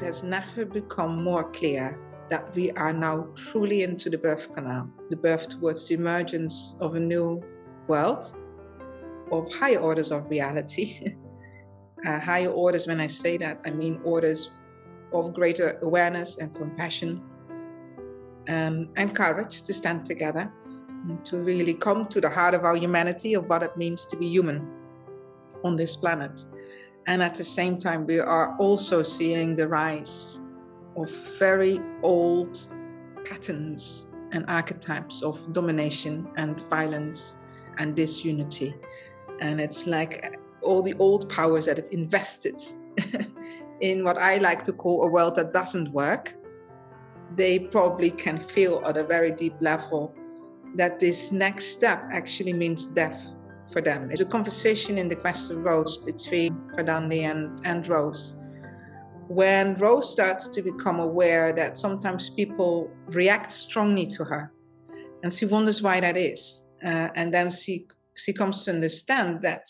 it has never become more clear that we are now truly into the birth canal, the birth towards the emergence of a new world, of higher orders of reality. Higher orders, when I say that, I mean orders of greater awareness and compassion, and courage to stand together and to really come to the heart of our humanity, of what it means to be human on this planet. And at the same time, we are also seeing the rise of very old patterns and archetypes of domination and violence and disunity. And it's like all the old powers that have invested in what I like to call a world that doesn't work, they probably can feel at a very deep level that this next step actually means death for them. It's a conversation in the Quest of Rose between Verdandi and Rose. When Rose starts to become aware that sometimes people react strongly to her, and she wonders why that is, and then she comes to understand that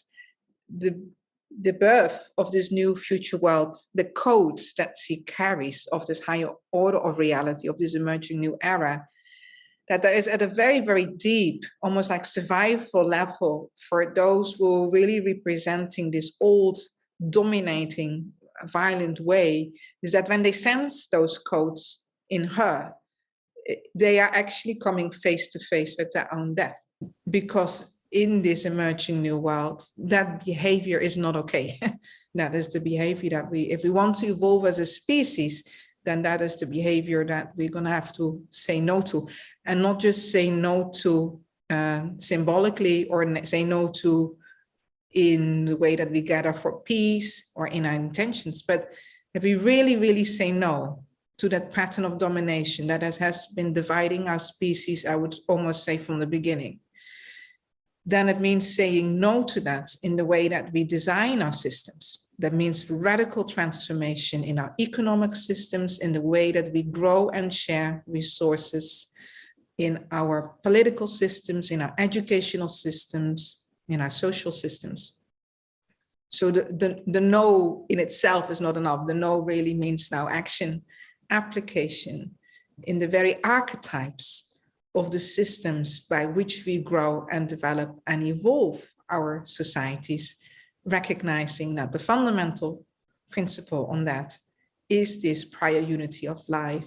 the birth of this new future world, the codes that she carries of this higher order of reality, of this emerging new era, that there is at a very, very deep, almost like survival level for those who are really representing this old, dominating, violent way, is that when they sense those codes in her, they are actually coming face to face with their own death. Because in this emerging new world, that behavior is not okay. That is the behavior that if we want to evolve as a species, then that is the behavior that we're going to have to say no to. And not just say no to symbolically, or say no to in the way that we gather for peace or in our intentions, but if we really, really say no to that pattern of domination that has been dividing our species, I would almost say from the beginning, then it means saying no to that in the way that we design our systems. That means radical transformation in our economic systems, in the way that we grow and share resources, in our political systems, in our educational systems, in our social systems. So the no in itself is not enough. The no really means now action, application in the very archetypes of the systems by which we grow and develop and evolve our societies, recognizing that the fundamental principle on that is this prior unity of life,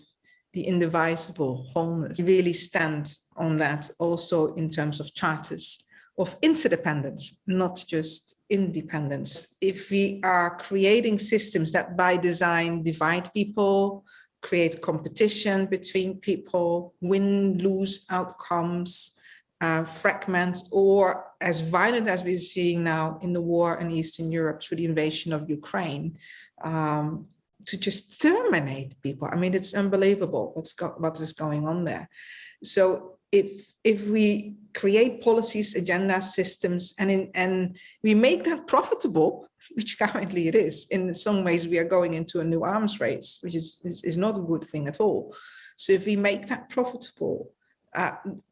the indivisible wholeness. We really stand on that also in terms of charters of interdependence, not just independence. If we are creating systems that by design divide people, create competition between people, win-lose outcomes, fragment, or as violent as we're seeing now in the war in Eastern Europe through the invasion of Ukraine, to just terminate people. I mean, it's unbelievable what is going on there. So if we create policies, agendas, systems, and we make that profitable, which currently it is, in some ways we are going into a new arms race, which is not a good thing at all. So if we make that profitable,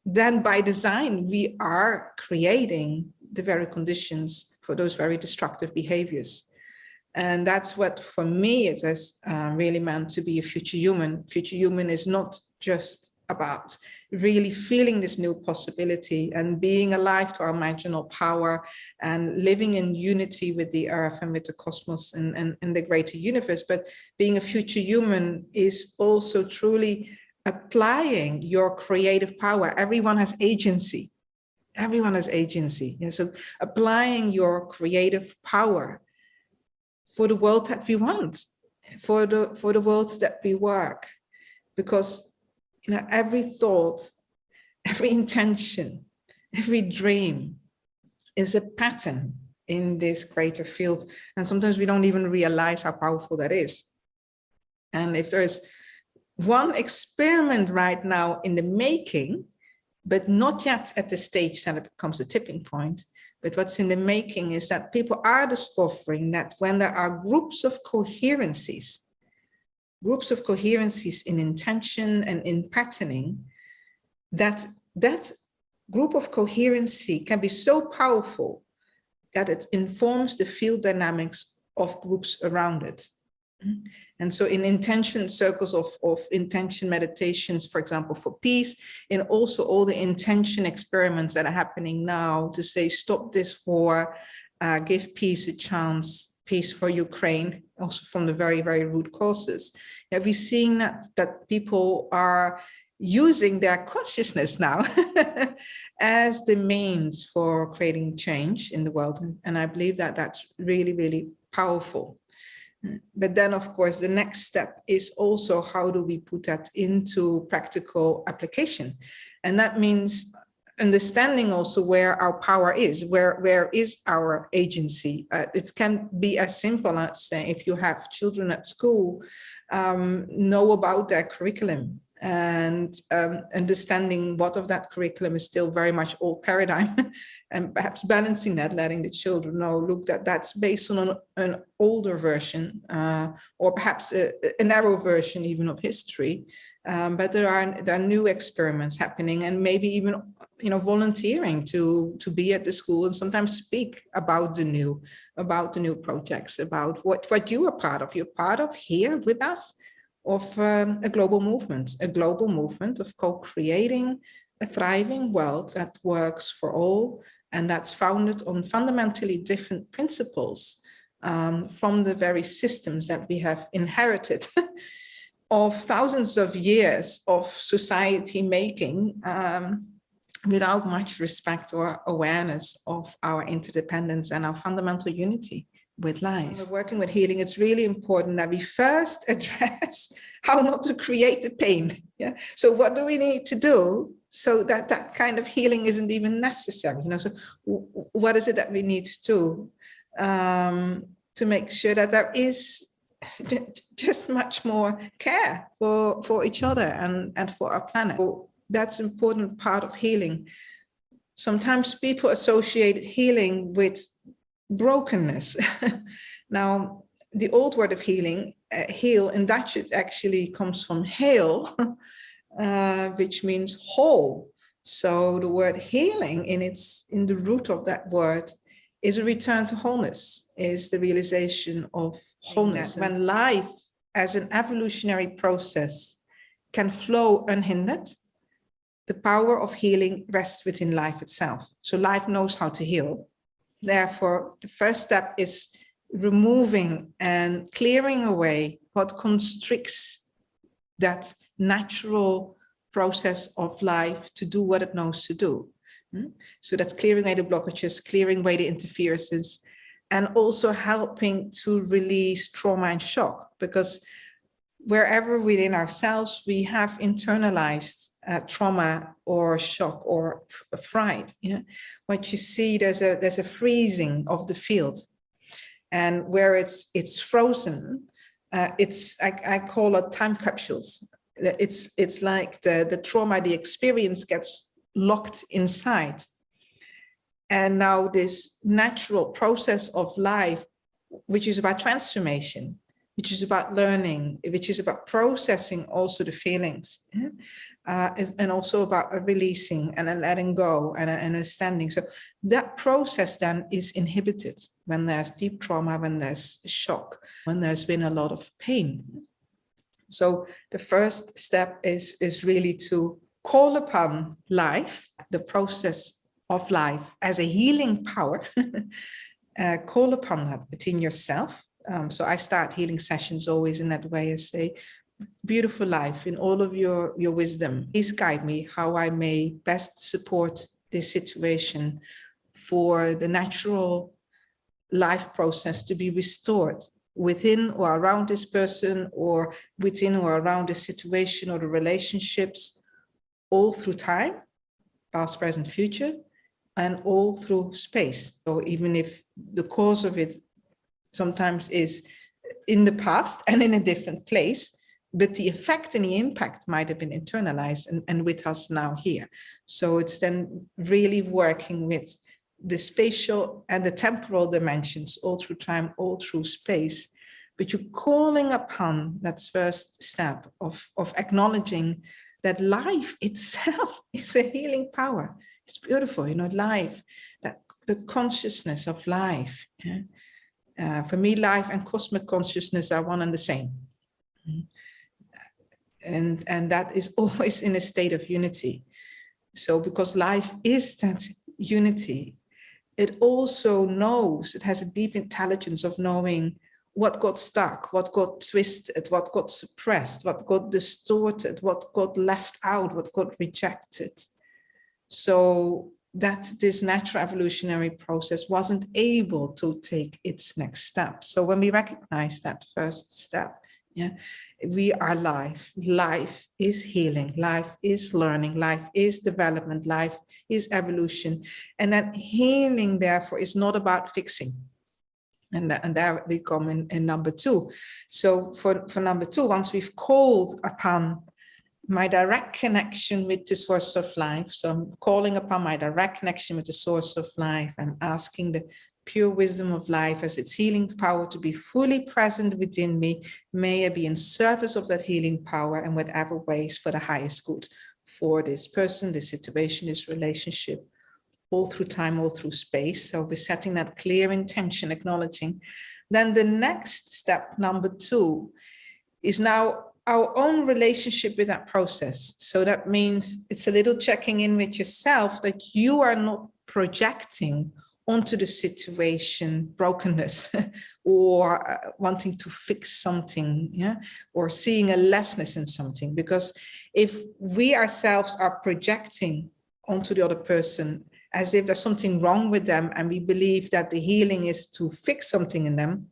then by design, we are creating the very conditions for those very destructive behaviors. And that's what, for me, it has really meant to be a future human. Future human is not just about really feeling this new possibility and being alive to our marginal power and living in unity with the earth and with the cosmos and the greater universe. But being a future human is also truly applying your creative power. Everyone has agency. Everyone has agency. Yeah, so applying your creative power for the world that we want, for the world that we work. Because every thought, every intention, every dream is a pattern in this greater field. And sometimes we don't even realize how powerful that is. And if there is one experiment right now in the making, but not yet at the stage that it becomes a tipping point, but what's in the making is that people are discovering that when there are groups of coherencies in intention and in patterning, that group of coherency can be so powerful that it informs the field dynamics of groups around it. And so in intention circles of intention meditations, for example, for peace, and also all the intention experiments that are happening now to say, stop this war, give peace a chance, peace for Ukraine, also from the very, very root causes. Have we seen that people are using their consciousness now as the means for creating change in the world? And I believe that that's really, really powerful. But then, of course, the next step is also how do we put that into practical application? And that means understanding also where our power is, where is our agency. It can be as simple as saying, if you have children at school, know about their curriculum, and understanding what of that curriculum is still very much old paradigm, and perhaps balancing that, letting the children know, look, that's based on an older version, or perhaps a narrow version even of history, but there are new experiments happening, and maybe even volunteering to be at the school and sometimes speak about the new projects, about what you are part of. You're part of here with us of a global movement of co-creating a thriving world that works for all, and that's founded on fundamentally different principles from the very systems that we have inherited of thousands of years of society making, without much respect or awareness of our interdependence and our fundamental unity with life. When we're working with healing, it's really important that we first address how not to create the pain. Yeah. So what do we need to do so that that kind of healing isn't even necessary? So what is it that we need to do to make sure that there is just much more care for each other and for our planet? So that's an important part of healing. Sometimes people associate healing with brokenness. Now, the old word of healing, heal in Dutch, it actually comes from heel, which means whole. So the word healing in the root of that word is a return to wholeness, is the realization of wholeness. When life as an evolutionary process can flow unhindered, the power of healing rests within life itself. So life knows how to heal. Therefore, the first step is removing and clearing away what constricts that natural process of life to do what it knows to do. So that's clearing away the blockages, clearing away the interferences, and also helping to release trauma and shock, because wherever within ourselves we have internalized trauma or shock or fright, what you see, there's a freezing of the field, and where it's frozen, I call it time capsules. It's like the trauma, the experience gets locked inside, and now this natural process of life, which is about transformation, which is about learning, which is about processing also the feelings, and also about releasing and letting go and understanding. So that process then is inhibited when there's deep trauma, when there's shock, when there's been a lot of pain. So the first step is really to call upon life, the process of life as a healing power, call upon that within yourself. So I start healing sessions always in that way. I say, beautiful life, in all of your wisdom, please guide me how I may best support this situation for the natural life process to be restored within or around this person, or within or around the situation or the relationships, all through time, past, present, future, and all through space. So even if the cause of it sometimes is in the past and in a different place, but the effect and the impact might have been internalized and with us now here. So it's then really working with the spatial and the temporal dimensions, all through time, all through space. But you're calling upon that first step of acknowledging that life itself is a healing power. It's beautiful, life, that consciousness of life. Yeah? For me, life and cosmic consciousness are one and the same. And that is always in a state of unity. So because life is that unity, it also knows, it has a deep intelligence of knowing what got stuck, what got twisted, what got suppressed, what got distorted, what got left out, what got rejected. So that this natural evolutionary process wasn't able to take its next step. So when we recognize that first step, we are life. Life is healing. Life is learning. Life is development. Life is evolution. And that healing, therefore, is not about fixing. And there we come in number 2. So for number 2, once we've called upon my direct connection with the source of life, so I'm calling upon my direct connection with the source of life and asking the pure wisdom of life as its healing power to be fully present within me. May I be in service of that healing power in whatever ways for the highest good for this person, this situation, this relationship, all through time, all through space. So we're setting that clear intention, acknowledging. Then the next step, number 2, is now our own relationship with that process. So that means it's a little checking in with yourself that you are not projecting onto the situation brokenness or wanting to fix something, or seeing a lessness in something. Because if we ourselves are projecting onto the other person as if there's something wrong with them and we believe that the healing is to fix something in them,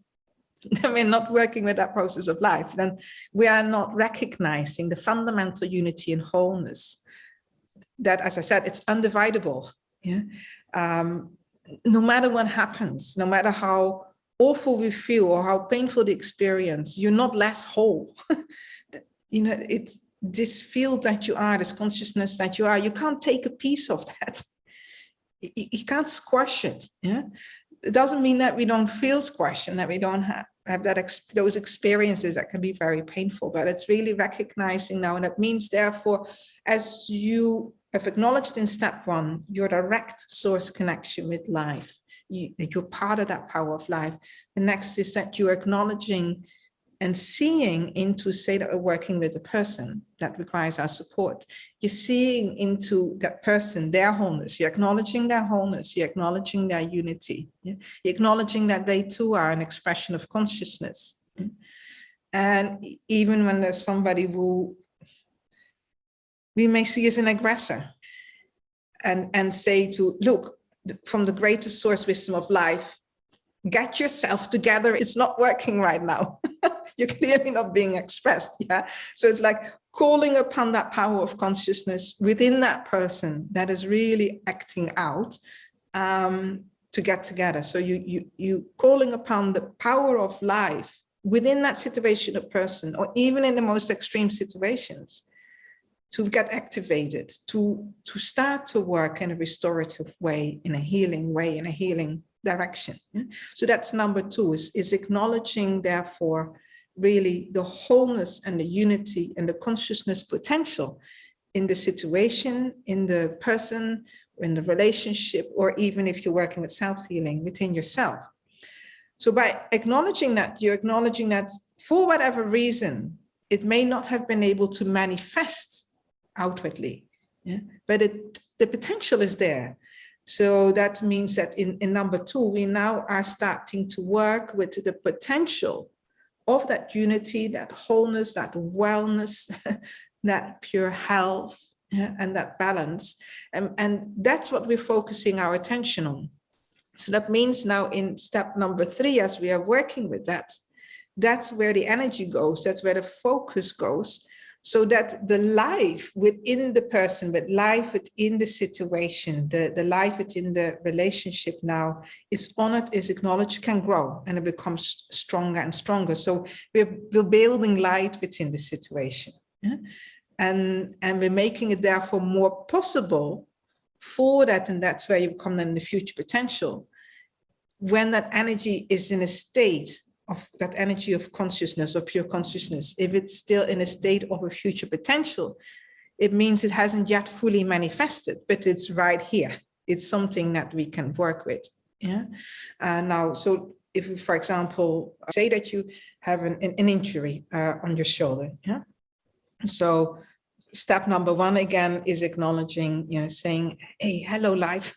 then we're not working with that process of life. Then we are not recognizing the fundamental unity and wholeness that, as I said, it's undividable. No matter what happens, no matter how awful we feel or how painful the experience, you're not less whole. It's this field that you are, this consciousness that you are, you can't take a piece of that. You can't squash it. It doesn't mean that we don't feel squashed and that we don't have those experiences that can be very painful, but it's really recognizing now. And that means, therefore, as you have acknowledged in step 1, your direct source connection with life, that you're part of that power of life. The next is that you're acknowledging and seeing into, say that we're working with a person that requires our support. You're seeing into that person, their wholeness. You're acknowledging their wholeness. You're acknowledging their unity. You're acknowledging that they too are an expression of consciousness. And even when there's somebody who we may see as an aggressor, and say to, look, from the greatest source wisdom of life, get yourself together. It's not working right now. You're clearly not being expressed. So it's like calling upon that power of consciousness within that person that is really acting out to get together. So you calling upon the power of life within that situation of person, or even in the most extreme situations, to get activated, to start to work in a restorative way, in a healing way, in a healing direction. So that's number 2, is acknowledging, therefore, really the wholeness and the unity and the consciousness potential in the situation, in the person, in the relationship, or even if you're working with self-healing within yourself. So by acknowledging that, you're acknowledging that for whatever reason, it may not have been able to manifest outwardly, but the potential is there. So that means that in number 2, we now are starting to work with the potential of that unity, that wholeness, that wellness, that pure health, and that balance. And that's what we're focusing our attention on. So that means now in step number 3, as we are working with that, that's where the energy goes, that's where the focus goes, so that the life within the person, but life within the situation, the life within the relationship now is honored, is acknowledged, can grow, and it becomes stronger and stronger. So we're building light within the situation. And we're making it therefore more possible for that, and that's where you come then the future potential. When that energy is in a state of that energy of consciousness or pure consciousness, if it's still in a state of a future potential, it means it hasn't yet fully manifested, but it's right here. It's something that we can work with. Now, so if, for example, say that you have an injury on your shoulder, yeah. So step number one again is acknowledging, saying, "Hey, hello, life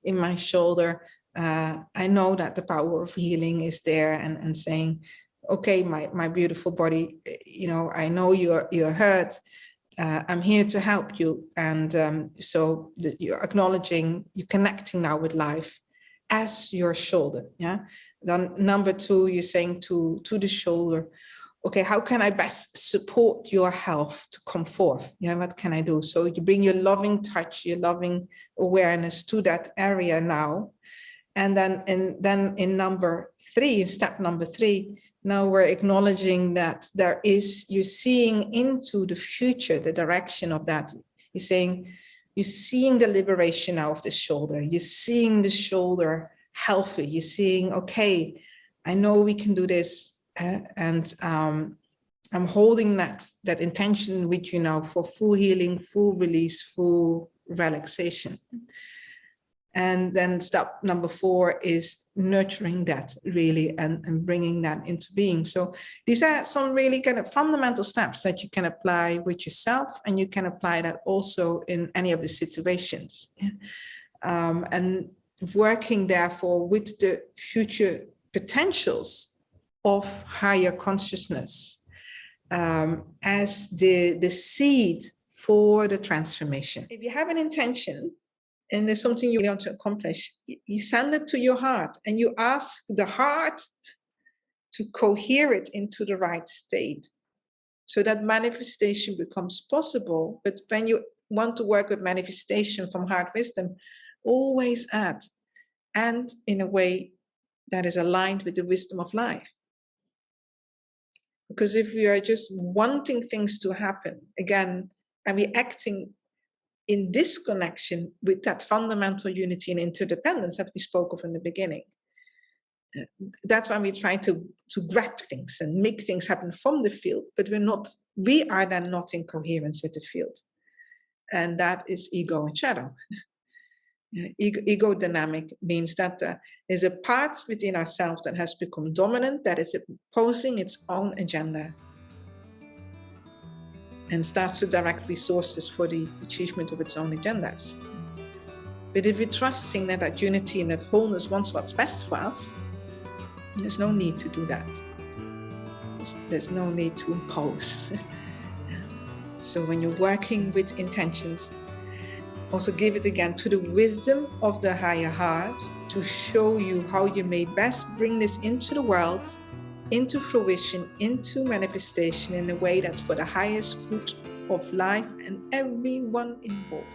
in my shoulder. I know that the power of healing is there," and saying, "Okay, my beautiful body, I know you're hurt. I'm here to help you." And so you're acknowledging, you're connecting now with life as your shoulder. Yeah. Then number two, you're saying to the shoulder, "Okay, how can I best support your health to come forth? Yeah, what can I do?" So you bring your loving touch, your loving awareness to that area now. And then in number three, in step number three, now we're acknowledging that you're seeing into the future, the direction of that. You're saying, you're seeing the liberation now of the shoulder. You're seeing the shoulder healthy. You're seeing, okay, I know we can do this. And I'm holding that intention with you now for full healing, full release, full relaxation. And then step number four is nurturing that really and bringing that into being. So these are some really kind of fundamental steps that you can apply with yourself, and you can apply that also in any of the situations. And working therefore with the future potentials of higher consciousness as the seed for the transformation. If you have an intention, and there's something you want to accomplish, you send it to your heart and you ask the heart to cohere it into the right state so that manifestation becomes possible. But when you want to work with manifestation from heart wisdom, always add "and" in a way that is aligned with the wisdom of life. Because if we are just wanting things to happen, again, and we're acting in disconnection with that fundamental unity and interdependence that we spoke of in the beginning. That's why we try to grab things and make things happen from the field, but we are then not in coherence with the field. And that is ego and shadow. Ego dynamic means that there's a part within ourselves that has become dominant, that is imposing its own agenda and starts to direct resources for the achievement of its own agendas. But if we're trusting that unity and that wholeness wants what's best for us, there's no need to do that. There's no need to impose. So when you're working with intentions, also give it again to the wisdom of the higher heart to show you how you may best bring this into the world, into fruition, into manifestation in a way that's for the highest good of life and everyone involved.